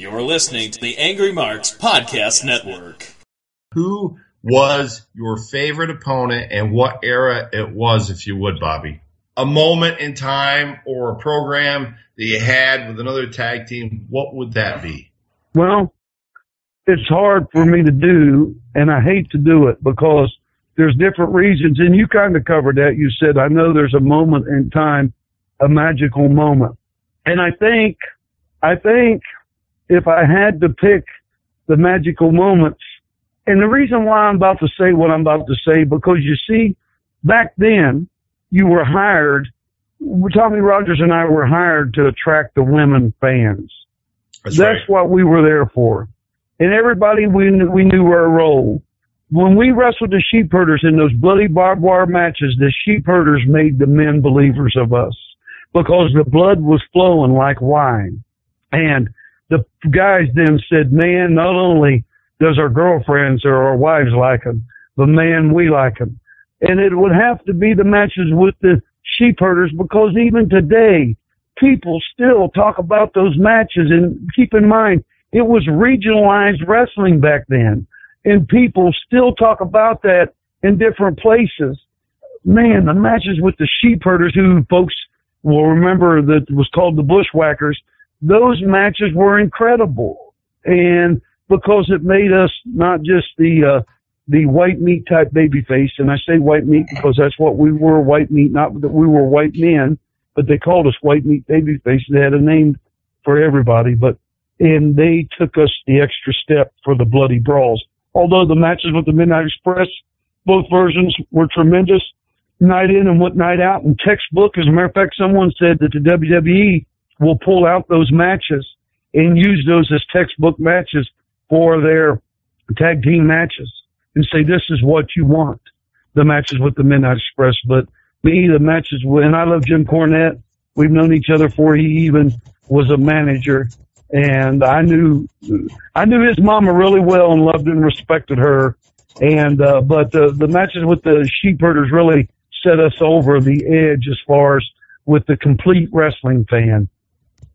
You're listening to the Angry Marks Podcast Network. Who was your favorite opponent and what era it was, if you would, Bobby? A moment in time or a program that you had with another tag team, what would that be? Well, it's hard for me to do, and I hate to do it because there's different reasons, and you kind of covered that. You said, I know there's a moment in time, a magical moment. And I think if I had to pick the magical moments, and the reason why I'm about to say what I'm about to say, because you see, back then, you were hired, Tommy Rogers and I were hired to attract the women fans. That's right. What we were there for. And everybody, we knew our role. When we wrestled the sheep herders in those bloody barbed wire matches, the sheep herders made the men believers of us because the blood was flowing like wine. And the guys then said, man, not only does our girlfriends or our wives like them, but man, we like them. And it would have to be the matches with the sheep herders because even today, people still talk about those matches. And keep in mind, it was regionalized wrestling back then. And people still talk about that in different places. Man, the matches with the sheep herders, who folks will remember that was called the Bushwhackers, those matches were incredible. And because it made us not just the white meat type baby face, and I say white meat because that's what we were, white meat, not that we were white men, but they called us white meat baby face. They had a name for everybody, and they took us the extra step for the bloody brawls. Although the matches with the Midnight Express, both versions were tremendous, night in and night out, and textbook. As a matter of fact, someone said that the WWE will pull out those matches and use those as textbook matches for their tag team matches and say, this is what you want, the matches with the Midnight Express. But me, the matches with, and I love Jim Cornette. We've known each other before he even was a manager. And I knew his mama really well and loved and respected her. And, but the matches with the sheep herders really set us over the edge as far as with the complete wrestling fan.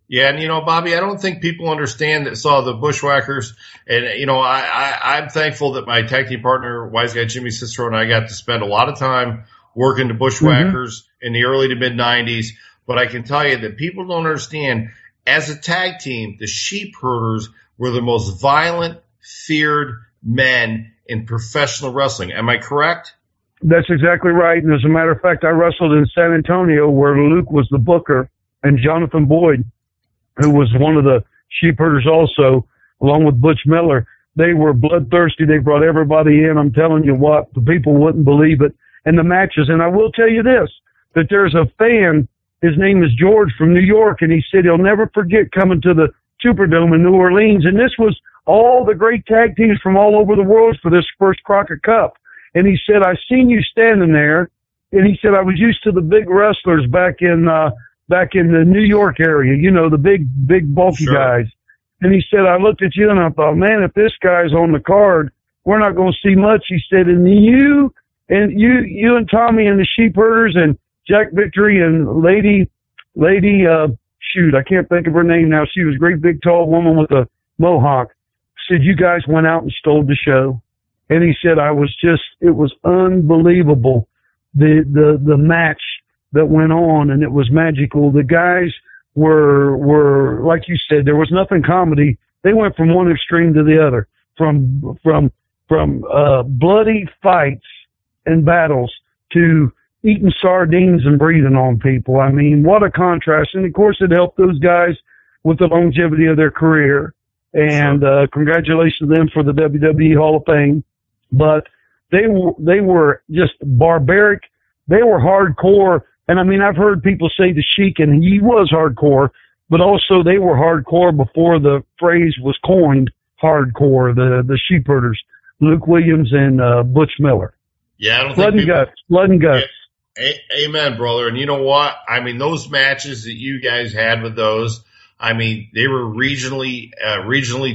Yeah, and Bobby, I don't think people understand that saw the Bushwhackers. And, I'm thankful that my tag team partner, Wise Guy Jimmy Cicero, and I got to spend a lot of time working the Bushwhackers in the early to mid 90s. But I can tell you that people don't understand, as a tag team, the sheep herders were the most violent, feared men in professional wrestling. Am I correct? That's exactly right. And as a matter of fact, I wrestled in San Antonio where Luke was the booker and Jonathan Boyd, who was one of the sheep herders also, along with Butch Miller. They were bloodthirsty. They brought everybody in. I'm telling you what, the people wouldn't believe it. And the matches. And I will tell you this, that there's a fan, his name is George from New York, and he said he'll never forget coming to the Superdome in New Orleans. And this was all the great tag teams from all over the world for this first Crockett Cup. And he said, I seen you standing there. And he said, I was used to the big wrestlers back in the New York area, the big bulky guys. And he said, I looked at you and I thought, man, if this guy's on the card, we're not going to see much. He said, and you and Tommy and the sheep herders and Jack Victory and lady, shoot, I can't think of her name now. She was a great big tall woman with a mohawk. Said, you guys went out and stole the show. And he said, it was unbelievable. The match that went on, and it was magical. The guys were, like you said, there was nothing comedy. They went from one extreme to the other, from bloody fights and battles to eating sardines and breathing on people. I mean, what a contrast. And of course it helped those guys with the longevity of their career. And, congratulations to them for the WWE Hall of Fame. But they were just barbaric. They were hardcore. And I mean, I've heard people say the Sheik, and he was hardcore, but also they were hardcore before the phrase was coined, hardcore, the sheep herders, Luke Williams and Butch Miller. Yeah, I don't Blood think blood and guts. Yeah, amen, brother. And you know what? I mean, those matches that you guys had with those, I mean, they were regionally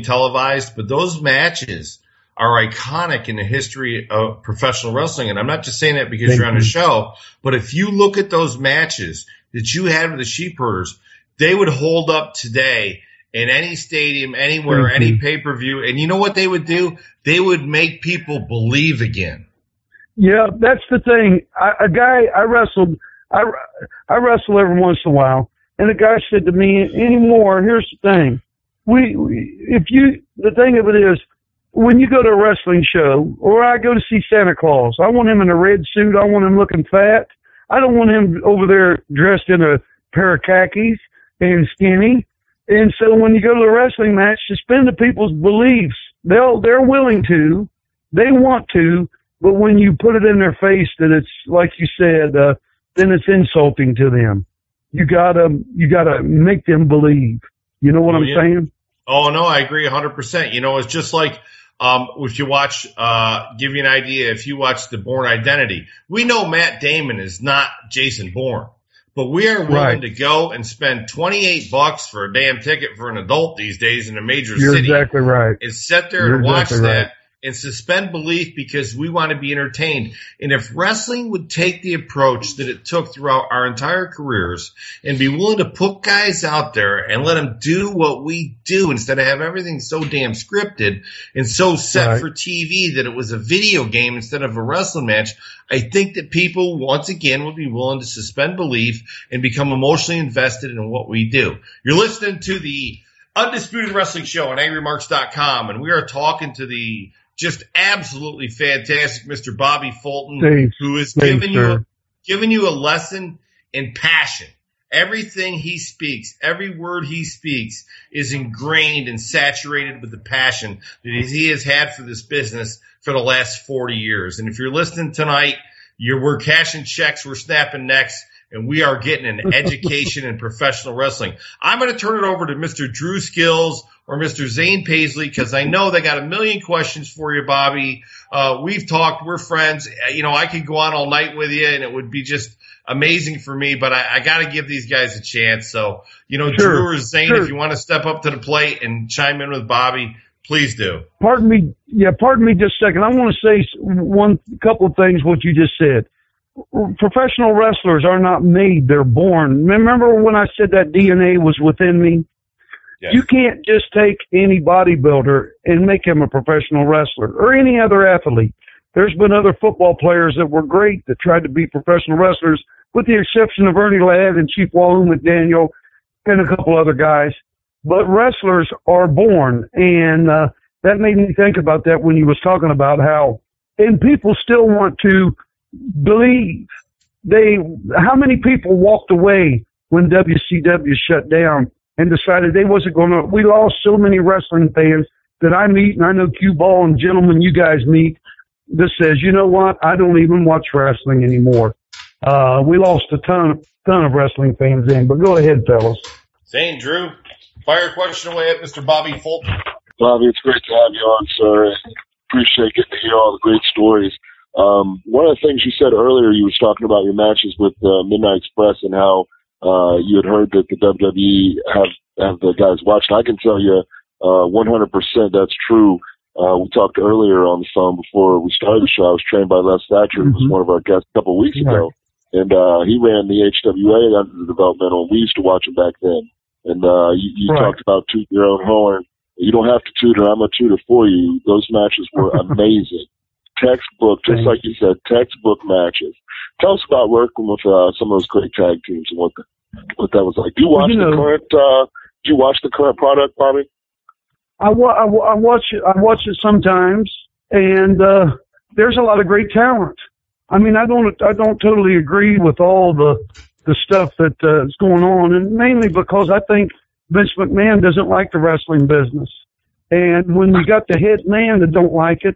televised, but those matches are iconic in the history of professional wrestling. And I'm not just saying that because you're on the show, but if you look at those matches that you had with the sheep herders, they would hold up today in any stadium, anywhere, any pay-per-view. And you know what they would do? They would make people believe again. Yeah, that's the thing. I wrestle every once in a while, and the guy said to me, anymore, here's the thing. The thing of it is, when you go to a wrestling show, or I go to see Santa Claus, I want him in a red suit. I want him looking fat. I don't want him over there dressed in a pair of khakis and skinny. And so when you go to a wrestling match, suspend the people's beliefs. They're willing to, they want to, but when you put it in their face that it's, like you said, then it's insulting to them. You gotta make them believe. You know what I'm saying? Oh, no, I agree 100%. You know, it's just like, if you watch, give you an idea, if you watch The Bourne Identity, we know Matt Damon is not Jason Bourne, but we are willing to go and spend $28 for a damn ticket for an adult these days in a major city. You're exactly right. And sit there and watch that and suspend belief because we want to be entertained. And if wrestling would take the approach that it took throughout our entire careers and be willing to put guys out there and let them do what we do instead of have everything so damn scripted and so set for TV that it was a video game instead of a wrestling match, I think that people, once again, would be willing to suspend belief and become emotionally invested in what we do. You're listening to the Undisputed Wrestling Show on AngryMarks.com, and we are talking to the just absolutely fantastic Mr. Bobby Fulton, who is giving you a lesson in passion. Everything he speaks, every word he speaks is ingrained and saturated with the passion that he has had for this business for the last 40 years. And if you're listening tonight, we're cashing checks, we're snapping necks, and we are getting an education in professional wrestling. I'm going to turn it over to Mr. Drew Skills or Mr. Zane Paisley because I know they got a million questions for you, Bobby. We've talked. We're friends. You know, I could go on all night with you, and it would be just amazing for me, but I got to give these guys a chance. So, you know, Drew or Zane, if you want to step up to the plate and chime in with Bobby, please do. Pardon me just a second. I want to say one couple of things what you just said. Professional wrestlers are not made, they're born. Remember when I said that DNA was within me? Yes. You can't just take any bodybuilder and make him a professional wrestler or any other athlete. There's been other football players that were great that tried to be professional wrestlers, with the exception of Ernie Ladd and Chief Wahoo McDaniel and a couple other guys. But wrestlers are born, and that made me think about that when you was talking about how, and people still want to believe. How many people walked away when WCW shut down and decided they wasn't going to? We lost so many wrestling fans that I meet, and I know Cue Ball and gentlemen you guys meet, that says, you know what, I don't even watch wrestling anymore. We lost a ton of wrestling fans then, but go ahead, fellas. Zane, Drew, fire a question away at Mr. Bobby Fulton. Bobby, it's great to have you on, sir. Appreciate getting to hear all the great stories. One of the things you said earlier, you was talking about your matches with Midnight Express and how you had heard that the WWE have the guys watching. I can tell you 100% that's true. We talked earlier on the phone before we started the show. I was trained by Les Thatcher, who was one of our guests a couple of weeks ago. And he ran the HWA under the developmental. We used to watch him back then. And you talked about toot your own horn. You don't have to tutor. I'm a tutor for you. Those matches were amazing. Textbook, just like you said, textbook matches. Tell us about working with some of those great tag teams and what that was like. Do you watch the current? Do you watch the current product, Bobby? I watch it sometimes, and there's a lot of great talent. I mean, I don't totally agree with all the stuff that is going on, and mainly because I think Vince McMahon doesn't like the wrestling business, and when you got the head man that don't like it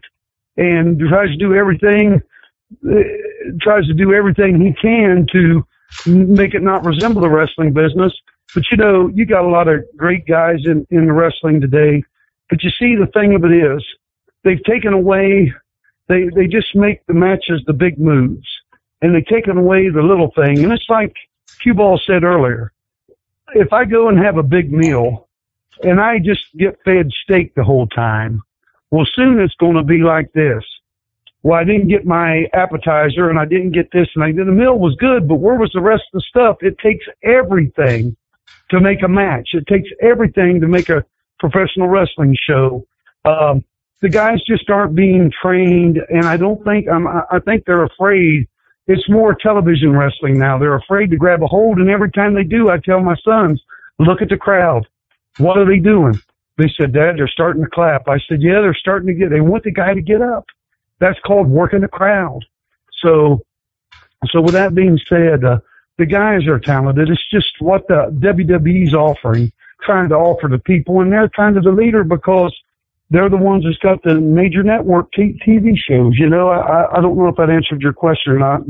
and tries to do everything he can to make it not resemble the wrestling business. But you know, you got a lot of great guys in the wrestling today. But you see, the thing of it is, they've taken away, they just make the matches the big moves, and they've taken away the little thing. And it's like Cue Ball said earlier, if I go and have a big meal and I just get fed steak the whole time, well, soon it's going to be like this. Well, I didn't get my appetizer, and I didn't get this, and the meal was good, but where was the rest of the stuff? It takes everything to make a match. It takes everything to make a professional wrestling show. The guys just aren't being trained, and I think they're afraid. It's more television wrestling now. They're afraid to grab a hold, and every time they do, I tell my sons, look at the crowd. What are they doing? They said, Dad, they're starting to clap. I said, yeah, they're starting to they want the guy to get up. That's called working the crowd. So with that being said, the guys are talented. It's just what the WWE's trying to offer to people, and they're kind of the leader because they're the ones that's got the major network TV shows. You know, I don't know if that answered your question or not.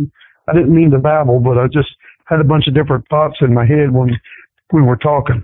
I didn't mean to babble, but I just had a bunch of different thoughts in my head when we were talking.